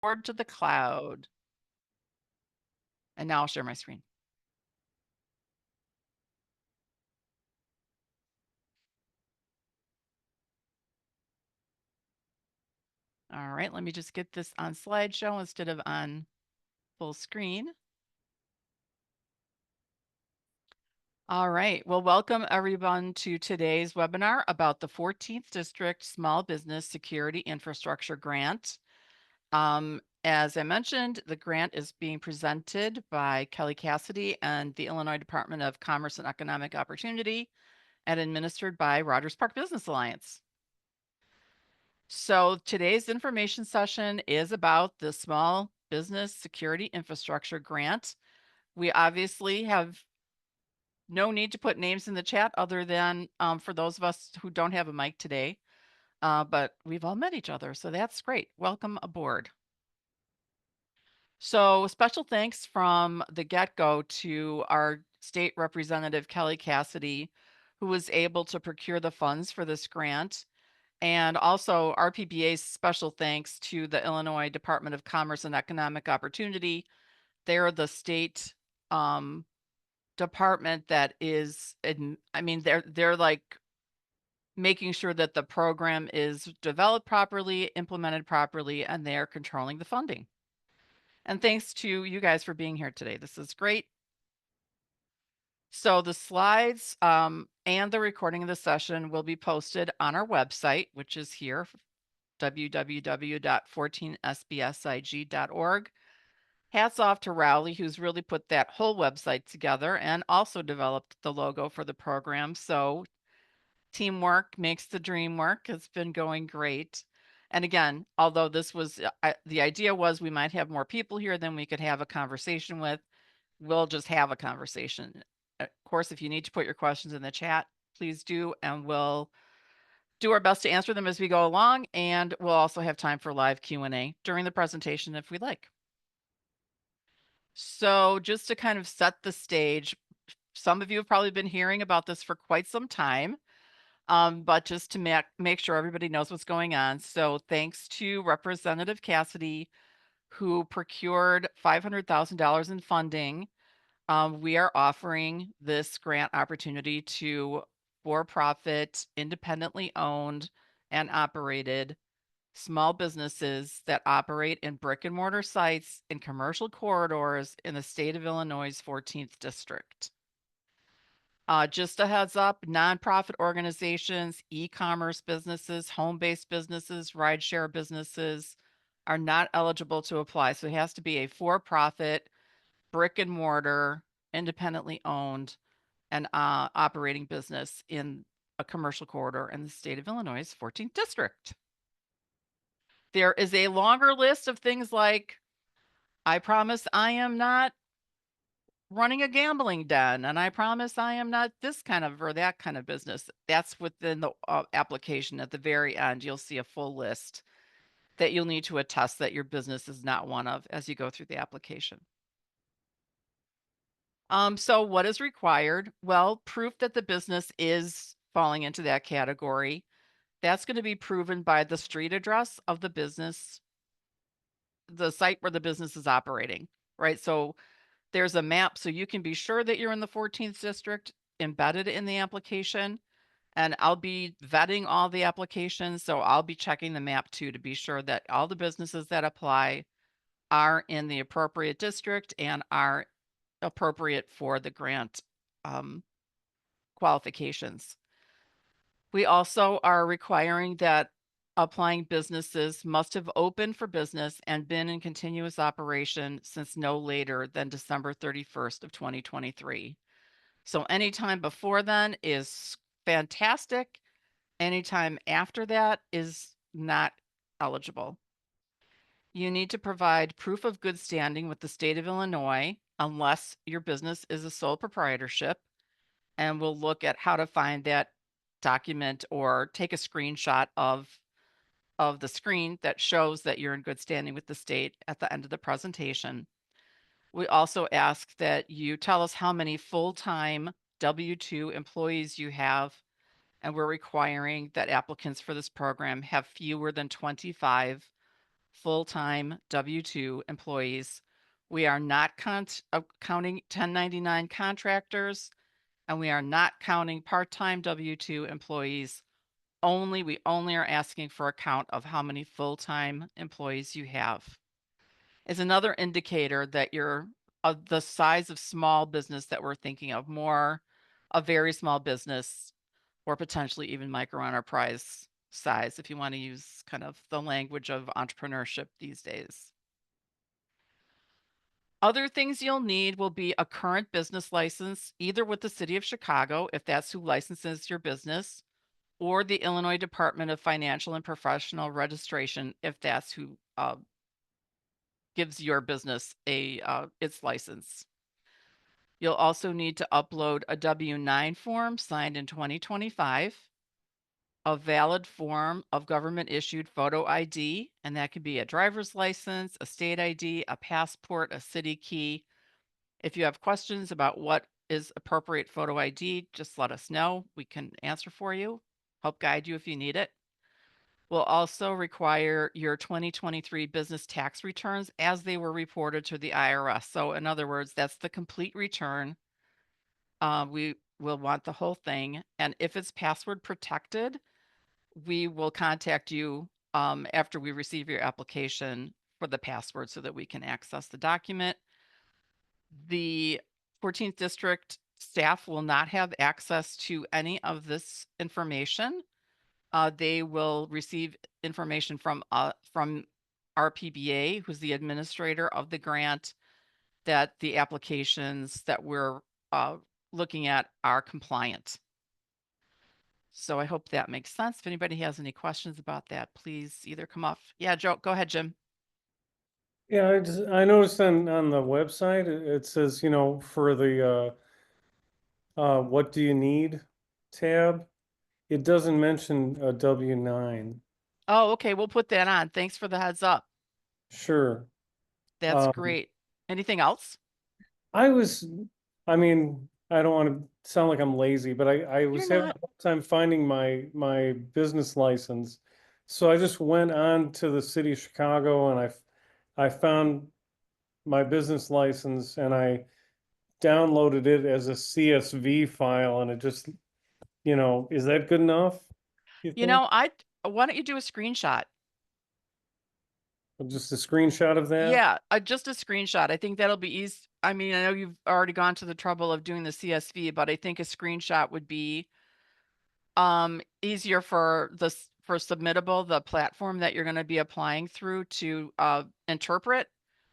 Forward to the cloud. And now I'll share my screen. All right, let me just get this on slideshow instead of on full screen. All right, well, welcome everyone to today's webinar about the 14th District Small Business Security Infrastructure Grant. As I mentioned, the grant is being presented by Kelly Cassidy and the Illinois Department of Commerce and Economic Opportunity and administered by Rogers Park Business Alliance. So today's information session is about the Small Business Security Infrastructure Grant. We obviously have no need to put names in the chat other than for those of us who don't have a mic today, but we've all met each other, so that's great. Welcome aboard. So special thanks from the get-go to our state representative, Kelly Cassidy, who was able to procure the funds for this grant. And also RPBA's special thanks to the Illinois Department of Commerce and Economic Opportunity. They're the state department that is, I mean, they're like making sure that the program is developed properly, implemented properly, and they're controlling the funding. And thanks to you guys for being here today. This is great. So the slides and the recording of the session will be posted on our website, which is here, www.14sbsig.org. Hats off to Rowley, who's really put that whole website together and also developed the logo for the program. So teamwork makes the dream work. It's been going great. And again, although this was, the idea was we might have more people here than we could have a conversation with, we'll just have a conversation. Of course, if you need to put your questions in the chat, please do, and we'll do our best to answer them as we go along. And we'll also have time for live Q&A during the presentation if we'd like. So just to kind of set the stage, some of you have probably been hearing about this for quite some time, but just to make sure everybody knows what's going on. So thanks to Representative Cassidy, who procured $500,000 in funding, we are offering this grant opportunity to for-profit, independently owned and operated small businesses that operate in brick and mortar sites in commercial corridors in the state of Illinois' 14th district. Just a heads up, nonprofit organizations, e-commerce businesses, home-based businesses, rideshare businesses are not eligible to apply. So it has to be a for-profit, brick and mortar, independently owned and operating business in a commercial corridor in the state of Illinois' 14th district. There is a longer list of things like, I promise I am not running a gambling den, and I promise I am not this kind of or that kind of business. That's within the application. At the very end, you'll see a full list that you'll need to attest that your business is not one of as you go through the application. So what is required? Well, proof that the business is falling into that category. That's going to be proven by the street address of the business, the site where the business is operating, right? So there's a map so you can be sure that you're in the 14th district embedded in the application. And I'll be vetting all the applications. So I'll be checking the map too to be sure that all the businesses that apply are in the appropriate district and are appropriate for the grant qualifications. We also are requiring that applying businesses must have opened for business and been in continuous operation since no later than December 31st of 2023. So anytime before then is fantastic. Anytime after that is not eligible. You need to provide proof of good standing with the state of Illinois unless your business is a sole proprietorship. And we'll look at how to find that document or take a screenshot of the screen that shows that you're in good standing with the state at the end of the presentation. We also ask that you tell us how many full-time W-2 employees you have, and we're requiring that applicants for this program have fewer than 25 full-time W-2 employees. We are not counting 1099 contractors, and we are not counting part-time W-2 employees. We only are asking for a count of how many full-time employees you have. Is another indicator that you're of the size of small business that we're thinking of, more a very small business or potentially even micro enterprise size, if you want to use kind of the language of entrepreneurship these days. Other things you'll need will be a current business license, either with the City of Chicago, if that's who licenses your business, or the Illinois Department of Financial and Professional Registration, if that's who gives your business its license. You'll also need to upload a W-9 form signed in 2025, a valid form of government issued photo ID, and that could be a driver's license, a state ID, a passport, a city key. If you have questions about what is appropriate photo ID, just let us know. We can answer for you, help guide you if you need it. We'll also require your 2023 business tax returns as they were reported to the IRS. So in other words, that's the complete return. We will want the whole thing. And if it's password protected, we will contact you after we receive your application for the password so that we can access the document. The 14th District staff will not have access to any of this information. They will receive information from our PBA, who's the administrator of the grant, that the applications that we're looking at are compliant. So I hope that makes sense. If anybody has any questions about that, please either come off. Yeah, Joe, go ahead, Jim. Yeah, I noticed on the website it says, for the what do you need tab, it doesn't mention a W-9. Oh, okay, we'll put that on. Thanks for the heads up. Sure. That's Um, great. Anything else? I was, I mean, I don't want to sound like I'm lazy, but I You're was having not. a hard time finding my business license. So I just went on to the city of Chicago and I found my business license and I downloaded it as a CSV file and it just, is that good enough, you You think? know, why don't you do a screenshot? Just a screenshot of that? Yeah, just a screenshot. I think that'll be easy. I mean, I know you've already gone to the trouble of doing the CSV, but I think a screenshot would be easier for for submittable, the platform that you're going to be applying through to interpret.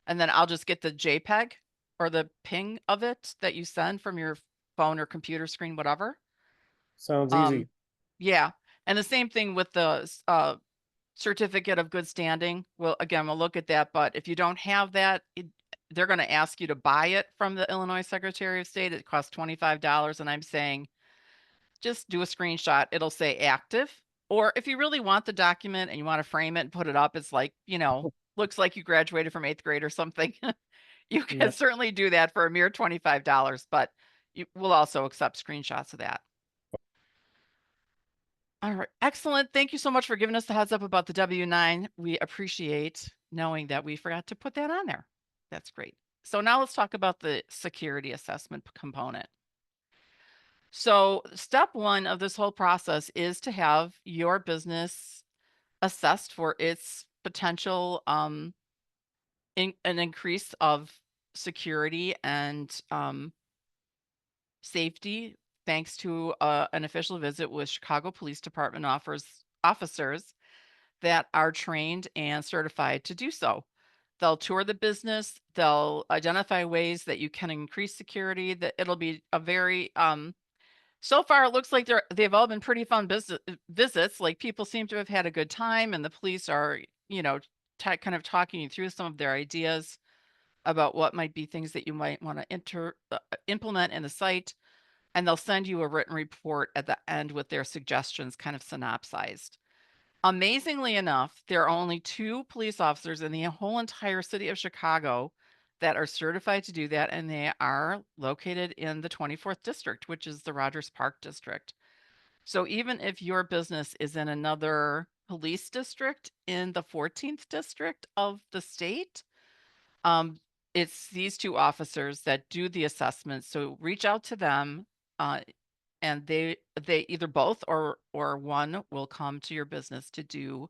And then I'll just get the JPEG or the ping of it that you send from your phone or computer screen, whatever. Sounds Um, easy. yeah. And the same thing with the certificate of good standing. Well, again, we'll look at that, but if you don't have that, they're going to ask you to buy it from the Illinois Secretary of State. It costs $25, and I'm saying just do a screenshot. It'll say active. Or if you really want the document and you want to frame it and put it up, it's like, looks like you graduated from 8th grade or something. You can Yeah. certainly do that for a mere $25, but you will also accept screenshots of that. All right, excellent. Thank you so much for giving us the heads up about the W-9. We appreciate knowing that we forgot to put that on there. That's great. So now let's talk about the security assessment component. So step one of this whole process is to have your business assessed for its potential an increase of security and safety, thanks to an official visit with Chicago Police Department officers that are trained and certified to do so. They'll tour the business, they'll identify ways that you can increase security, that it'll be a very so far it looks like they've all been pretty fun visits. Like people seem to have had a good time and the police are, kind of talking you through some of their ideas about what might be things that you might want to implement in the site, and they'll send you a written report at the end with their suggestions kind of synopsized. Amazingly enough, there are only 2 police officers in the whole entire city of Chicago that are certified to do that, and they are located in the 24th district, which is the Rogers Park district. So even if your business is in another police district in the 14th district of the state. Um, it's these two officers that do the assessments, so reach out to them, uh, and they either both or one will come to your business to do,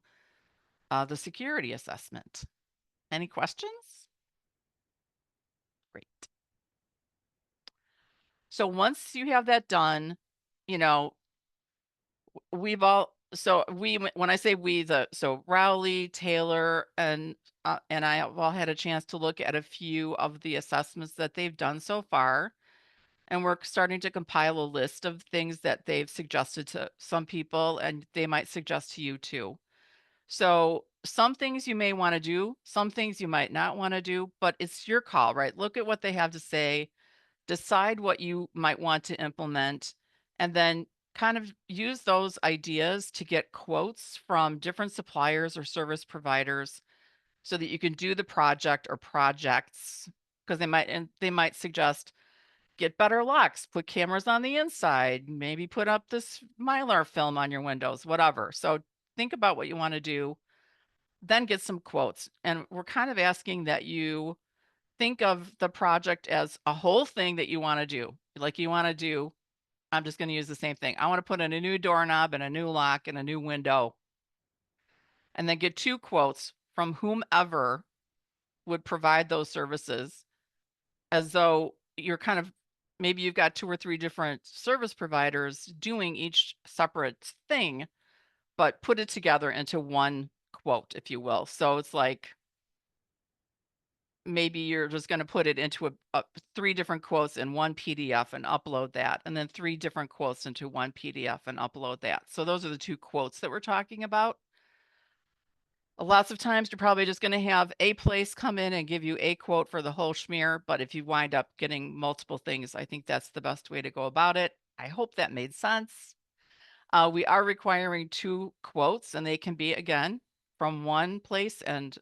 the security assessment. Any questions? Great. So once you have that done, you know, we've all so we when I say we, the so Rowley, Taylor, and I have all had a chance to look at a few of the assessments that they've done so far, and we're starting to compile a list of things that they've suggested to some people, and they might suggest to you too. So some things you may want to do, some things you might not want to do, but it's your call, right? Look at what they have to say, decide what you might want to implement, and then kind of use those ideas to get quotes from different suppliers or service providers so that you can do the project or projects, because they might suggest get better locks, put cameras on the inside, maybe put up this mylar film on your windows, whatever. So think about what you want to do, then get some quotes. And we're kind of asking that you think of the project as a whole thing that you want to do. Like you want to do, I'm just going to use the same thing. I want to put in a new doorknob and a new lock and a new window, and then get two quotes from whomever would provide those services, as though you're kind of maybe you've got two or three different service providers doing each separate thing, but put it together into one quote, if you will. So it's like maybe you're just going to put it into a three different quotes in one PDF and upload that, and then three different quotes into one PDF and upload that. So those are the two quotes that we're talking about. Lots of times you're probably just going to have a place come in and give you a quote for the whole schmear, but if you wind up getting multiple things, I think that's the best way to go about it. I hope that made sense. We are requiring two quotes, and they can be, again, from one place and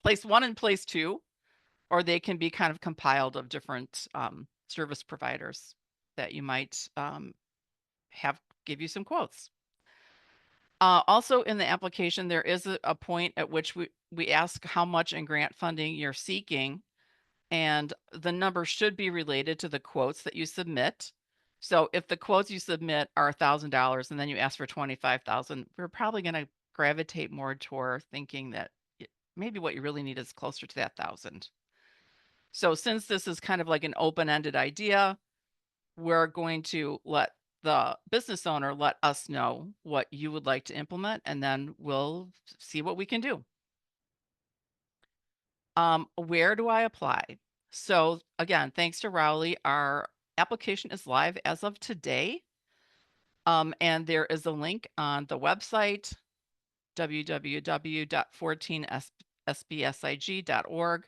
place one and place two, or they can be kind of compiled of different service providers that you might have give you some quotes. Also in the application, there is a point at which we ask how much in grant funding you're seeking, and the number should be related to the quotes that you submit. So if the quotes you submit are $1,000 and then you ask for 25,000, we're probably going to gravitate more toward thinking that maybe what you really need is closer to that 1,000. So since this is kind of like an open-ended idea, we're going to let the business owner let us know what you would like to implement, and then we'll see what we can do. Where do I apply? So again, thanks to Rowley, our application is live as of today. And there is a link on the website, www.14sbsig.org.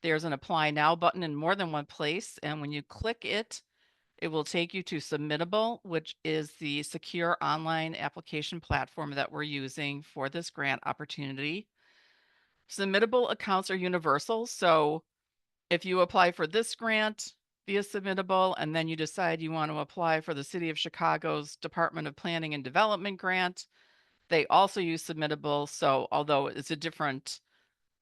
There's an apply now button in more than one place. And when you click it, it will take you to Submittable, which is the secure online application platform that we're using for this grant opportunity. Submittable accounts are universal. So if you apply for this grant via Submittable, and then you decide you want to apply for the City of Chicago's Department of Planning and Development grant, they also use Submittable. So although it's a different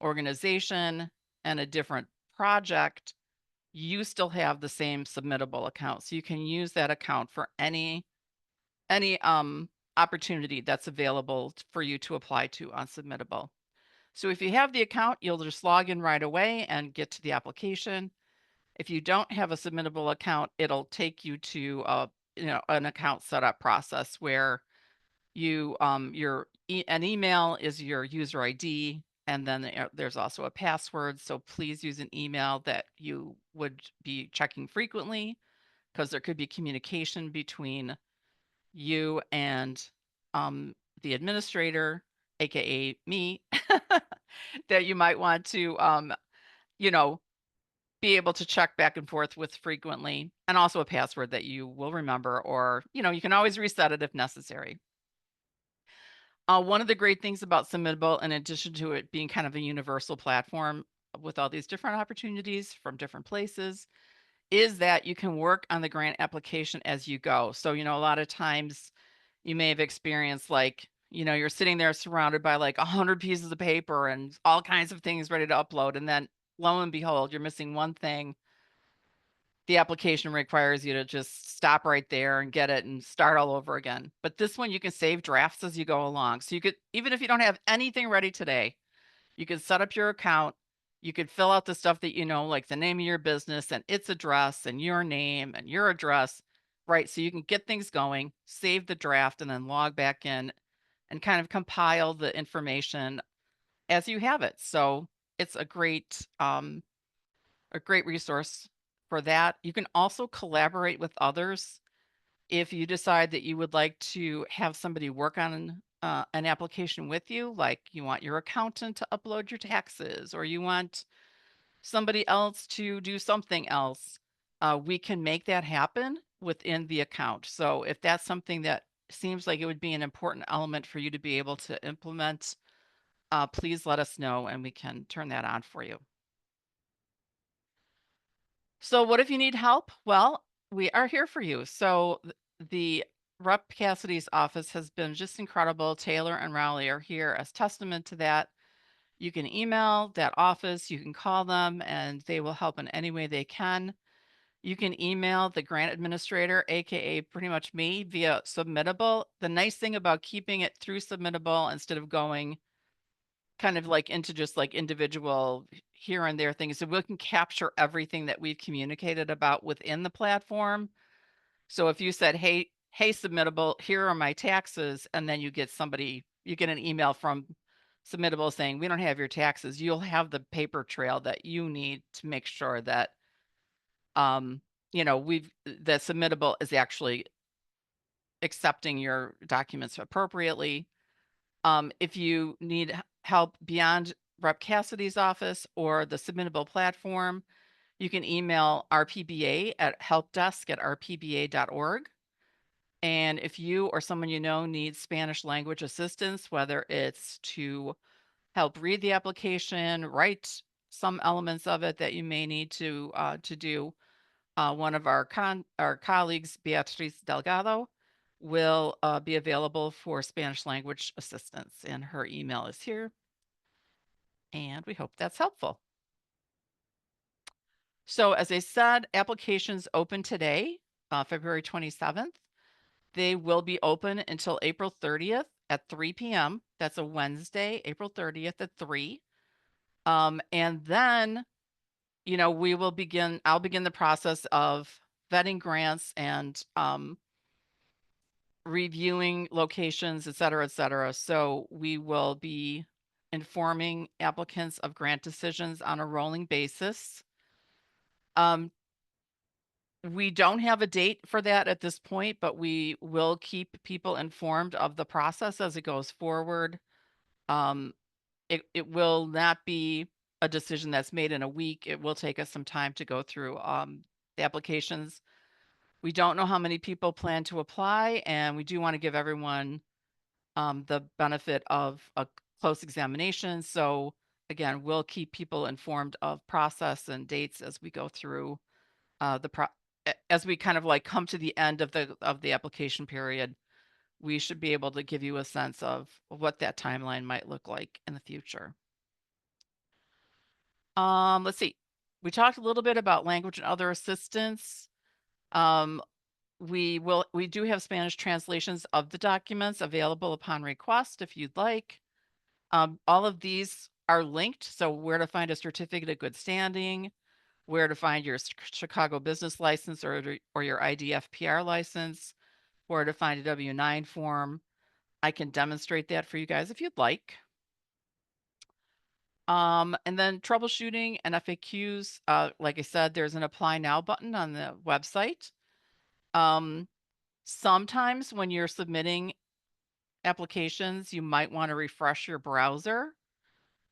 organization and a different project, you still have the same Submittable account. So you can use that account for any opportunity that's available for you to apply to on Submittable. So if you have the account, you'll just log in right away and get to the application. If you don't have a Submittable account, it'll take you to an account setup process where an email is your user ID, and then there's also a password. So please use an email that you would be checking frequently, because there could be communication between you and the administrator, aka me, that you might want to you know be able to check back and forth with frequently, and also a password that you will remember, or you can always reset it if necessary. One of the great things about Submittable, in addition to it being kind of a universal platform with all these different opportunities from different places, is that you can work on the grant application as you go. So, a lot of times you may have experienced like You know, you're sitting there surrounded by like 100 pieces of paper and all kinds of things ready to upload. And then lo and behold, you're missing one thing. The application requires you to just stop right there and get it and start all over again. But this one, you can save drafts as you go along. So you could, even if you don't have anything ready today, you could set up your account. You could fill out the stuff that you know, like the name of your business and its address and your name and your address, right? So you can get things going, save the draft, and then log back in and kind of compile the information as you have it. So it's a great resource for that. You can also collaborate with others if you decide that you would like to have somebody work on an application with you, like you want your accountant to upload your taxes, or you want somebody else to do something else, we can make that happen within the account. So if that's something that seems like it would be an important element for you to be able to implement, please let us know and we can turn that on for you. So what if you need help? Well, we are here for you. So the Rep Cassidy's office has been just incredible. Taylor and Rowley are here as testament to that. You can email that office, you can call them, and they will help in any way they can. You can email the grant administrator, aka pretty much me, via Submittable. The nice thing about keeping it through Submittable instead of going kind of like into just like individual here and there things, so we can capture everything that we've communicated about within the platform. So if you said, hey, Submittable, here are my taxes, and then you get an email from Submittable saying, we don't have your taxes, you'll have the paper trail that you need to make sure that, um, you know, that Submittable is actually accepting your documents appropriately. If you need help beyond Rep Cassidy's office or the Submittable platform, you can email RPBA at helpdesk@rpba.org. And if you or someone you know needs Spanish language assistance, whether it's to help read the application, write some elements of it that you may need to do, one of our colleagues, Beatriz Delgado, will be available for Spanish language assistance, and her email is here. And we hope that's helpful. So, as I said, applications open today, February 27th. They will be open until April 30th at 3 p.m. That's a Wednesday, April 30th at 3. And then, you know, I'll begin the process of vetting grants and reviewing locations, et cetera, et cetera. So we will be informing applicants of grant decisions on a rolling basis. Um, we don't have a date for that at this point, but we will keep people informed of the process as it goes forward. Um, it will not be a decision that's made in a week. It will take us some time to go through the applications. We don't know how many people plan to apply, and we do want to give everyone the benefit of a close examination. So again, we'll keep people informed of process and dates as we go through as we kind of like come to the end of the application period. We should be able to give you a sense of what that timeline might look like in the future. Let's see. We talked a little bit about language and other assistance. Um, we do have Spanish translations of the documents available upon request if you'd like. All of these are linked, so where to find a certificate of good standing, where to find your Chicago business license or your IDFPR license, where to find a W-9 form. I can demonstrate that for you guys if you'd like. And then troubleshooting and FAQs. Like I said, there's an apply now button on the website. Sometimes when you're submitting applications, you might want to refresh your browser.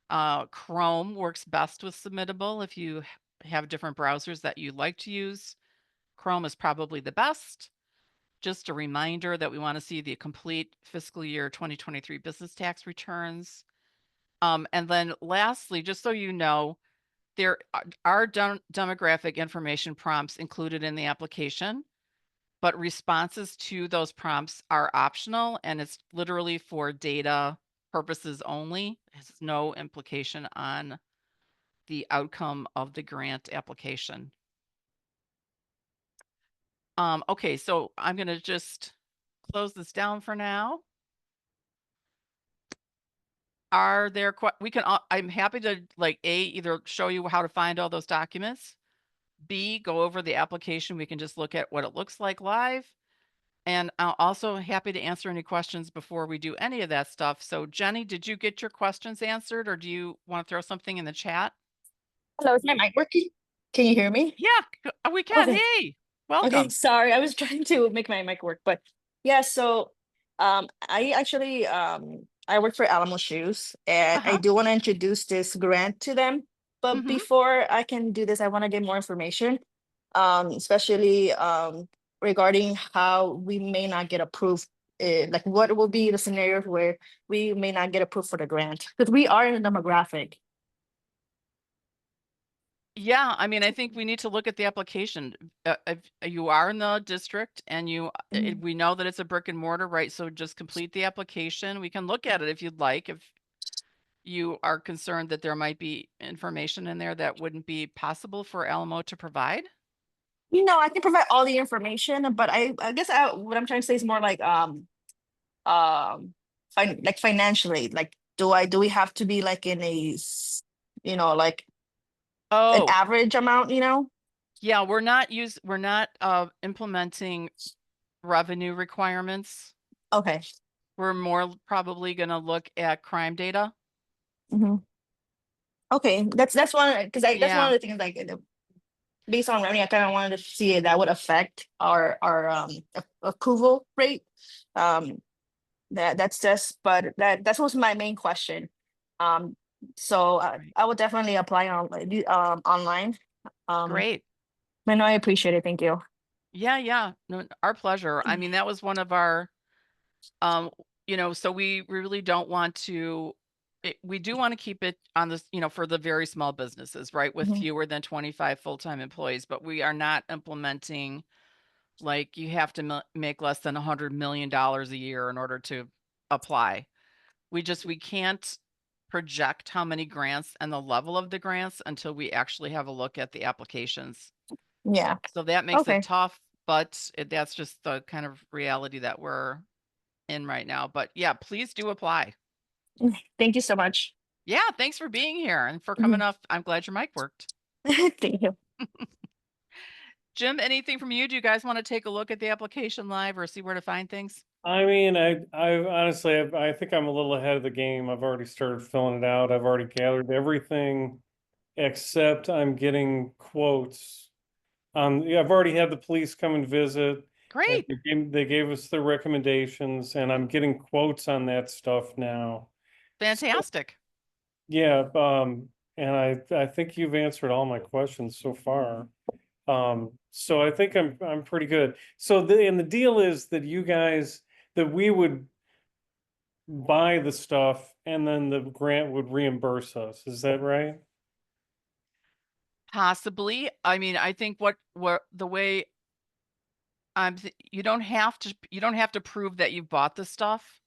Chrome works best with Submittable. If you have different browsers that you like to use, Chrome is probably the best. Just a reminder that we want to see the complete fiscal year 2023 business tax returns. And then lastly, just so you know, there are demographic information prompts included in the application. but responses to those prompts are optional, and it's literally for data purposes only. It has no implication on the outcome of the grant application. Okay, so I'm gonna just close this down for now. Are there we can I'm happy to like A, either show you how to find all those documents, B, go over the application. We can just look at what it looks like live. And I'm also happy to answer any questions before we do any of that stuff. So Jenny, did you get your questions answered or do you want to throw something in the chat? Hello, is my mic working? Can you hear me? Yeah, we can. Okay. Hey, Okay, welcome. sorry. I was trying to make my mic work, but yeah, so I actually I work for Alamo Shoes and I Uh-huh. do want to introduce this grant to them. But Mhm. before I can do this, I want to get more information, especially regarding how we may not get approved. Like what will be the scenario where we may not get approved for the grant? Because we are in a demographic. Yeah, I mean, I think we need to look at the application. If you are in the district and Mhm. we know that it's a brick and mortar, right? So just complete the application. We can look at it if you'd like. If you are concerned that there might be information in there that wouldn't be possible for Alamo to provide. I can provide all the information, but I guess what I'm trying to say is more like um like financially, like do we have to be like in like an Oh, average amount, yeah, we're not implementing revenue requirements. Okay. We're more probably going to look at crime data. hmm Okay, that's one because I that's one Yeah, of the things like based on revenue, I kind of wanted to see if that would affect our approval rate. Um, that's just, but that was my main question. Um, so right. I would definitely apply online. Um, Great. I know I appreciate it. Thank you. Yeah, yeah. No, our pleasure. I mean, that was one of our um so we really don't want to we do want to keep it on this, for the very small businesses, right? With Mhm. fewer than 25 full-time employees, but we are not implementing like you have to make less than $100 million a year in order to apply. We can't project how many grants and the level of the grants until we actually have a look at the applications. Yeah. So that makes it Okay. tough, but that's just the kind of reality that we're in right now. But yeah, please do apply. Thank you so much. Yeah, thanks for being here and for coming Mhm. up. I'm glad your mic worked. Thank you. Jim, anything from you? Do you guys want to take a look at the application live or see where to find things? I mean, I honestly, I think I'm a little ahead of the game. I've already started filling it out. I've already gathered everything except I'm getting quotes. Yeah, I've already had the police come and visit, and Great. they gave us their recommendations, and I'm getting quotes on that stuff now. So, Fantastic. yeah, and I think you've answered all my questions so far. So I think I'm pretty good. So the deal is that you guys that we would buy the stuff and then the grant would reimburse us. Is that right? Possibly. I mean, I think what the way you don't have to prove that you bought the stuff.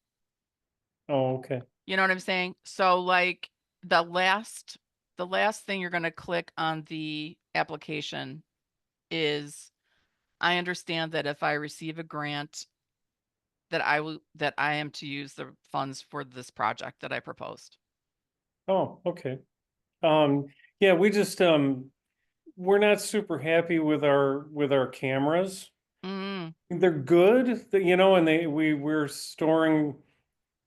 Oh, okay. You know what I'm saying? So like the last the last thing you're going to click on the application is I understand that if I receive a grant that I am to use the funds for this project that I proposed. Oh, okay. Um, yeah, we're not super happy with our cameras. Mm, They're good, and we're storing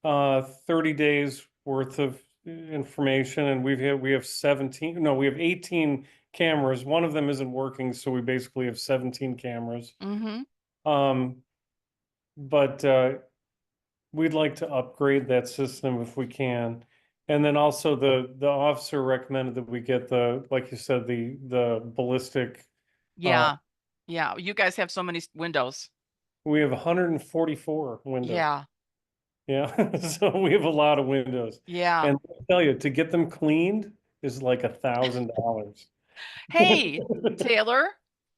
30 days worth of information, and we have 17, no, we have 18 cameras. One of them isn't working, so we basically have 17 cameras. mhm. Um, but we'd like to upgrade that system if we can. And then also the officer recommended that we get like you said, the ballistic. Uh, Yeah. Yeah, you guys have so many windows. we have 144 windows. Yeah. Yeah, so we have a lot of windows. Yeah. And I'll tell you, to get them cleaned is like $1,000. Hey, Taylor,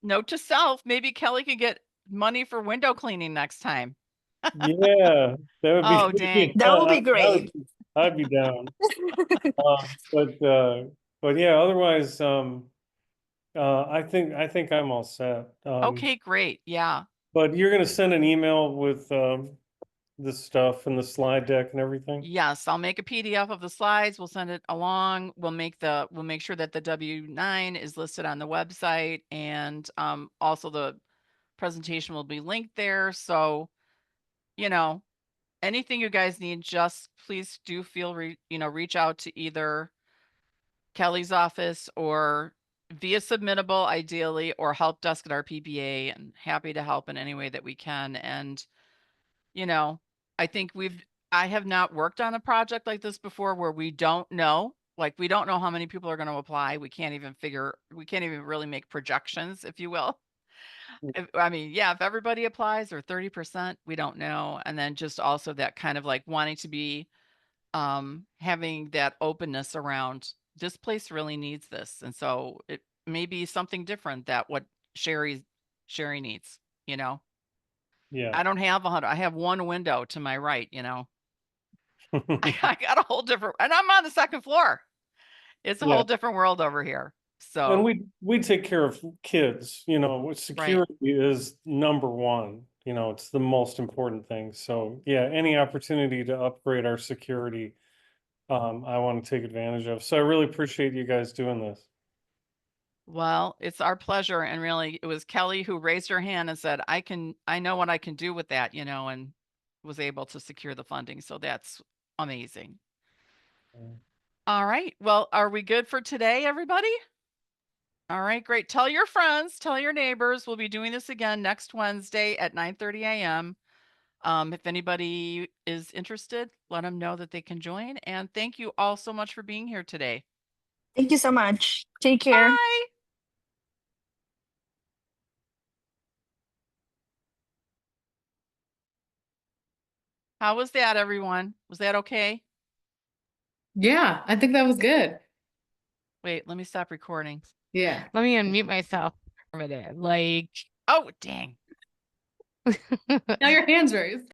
note to self, maybe Kelly could get money for window cleaning next time. Yeah, that would be, Oh, dang. That would be great. I'd be down. But yeah, otherwise, I think I'm all set. Okay, great. Yeah. But you're gonna send an email with this stuff and the slide deck and everything? Yes, I'll make a PDF of the slides. We'll send it along. We'll make sure that the W-9 is listed on the website, and also the presentation will be linked there. So, you know, anything you guys need, just please do feel reach out to either Kelly's office or via submittable ideally, or help desk at our PBA, and happy to help in any way that we can. And, you know, I think I have not worked on a project like this before where we don't know, we don't know how many people are going to apply. We can't even really make projections, if you will. I mean, yeah, if everybody applies or 30%, we don't know. And then just also that kind of wanting to be, having that openness around, this place really needs this. And so it may be something different that what Sherry needs, you know? Yeah. I don't have 100. I have one window to my right, I got a whole different, and I'm on the second floor. It's a Yeah. whole different world over here. And So, we take care of kids, right. security is number one, it's the most important thing. So yeah, any opportunity to upgrade our security, I want to take advantage of. So I really appreciate you guys doing this. Well, it's our pleasure. And really, it was Kelly who raised her hand and said, I know what I can do with that, and was able to secure the funding. So that's amazing. All right. Well, are we good for today, everybody? All right, great. Tell your friends, tell your neighbors. We'll be doing this again next Wednesday at 9:30 a.m. If anybody is interested, let them know that they can join. And thank you all so much for being here today. Thank you so much. Take care. Bye. How was that, everyone? Was that okay? Yeah, I think that was good. Wait, let me stop recording. Yeah. Let me unmute myself for a minute. Oh, dang. Now your hands raised.